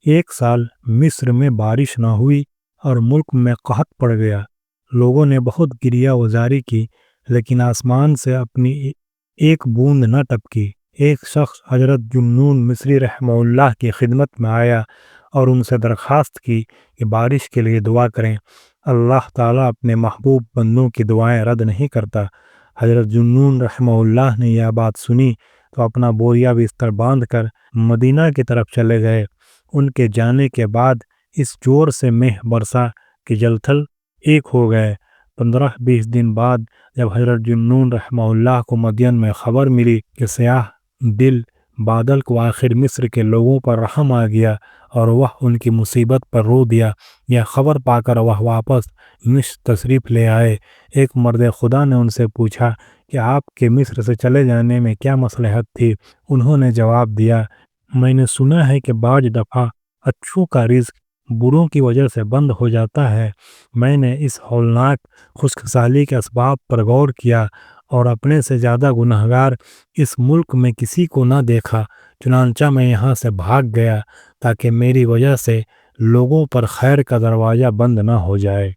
ایک سال مصر میں بارش نہ ہوئی اور ملک میں قحط پڑ گیا۔ لوگوں نے بہت گریہ وزاری کی، لیکن آسمان سے اپنی ایک بوند نہ ٹپکی۔ ایک شخص حضرت ذوالنون مصری رحمہ اللہ کی خدمت میں آیا اور ان سے درخواست کی کہ بارش کے لیے دعا کریں۔ اللہ تعالیٰ اپنے محبوب بندوں کی دعائیں رد نہیں کرتا۔ حضرت ذوالنون رحمہ اللہ نے یہ بات سنی تو اپنا بوریا بستر باندھ کر مدینہ کی طرف چلے گئے۔ ان کے جانے کے بعد اس زور سے مہ برسا کہ جل تھل ایک ہو گئے۔ 15-20 دن بعد جب حضرت ذوالنون رحمہ اللہ کو مدین میں خبر ملی کہ سیاہ دل بادل کو آخر مصر کے لوگوں پر رحم آ گیا اور وہ ان کی مصیبت پر رو دیا، یہ خبر پا کر وہ واپس مصر تشریف لے آئے۔ ایک مرد خدا نے ان سے پوچھا کہ آپ کے مصر سے چلے جانے میں کیا مصلحت تھی؟ انہوں نے جواب دیا، میں نے سنا ہے کہ بعض دفعہ اچھوں کا رزق بروں کی وجہ سے بند ہو جاتا ہے۔ میں نے اس ہولناک خشک سالی کے اسباب پر غور کیا اور اپنے سے زیادہ گنہگار اس ملک میں کسی کو نہ دیکھا، چنانچہ میں یہاں سے بھاگ گیا تاکہ میری وجہ سے لوگوں پر خیر کا دروازہ بند نہ ہو جائے۔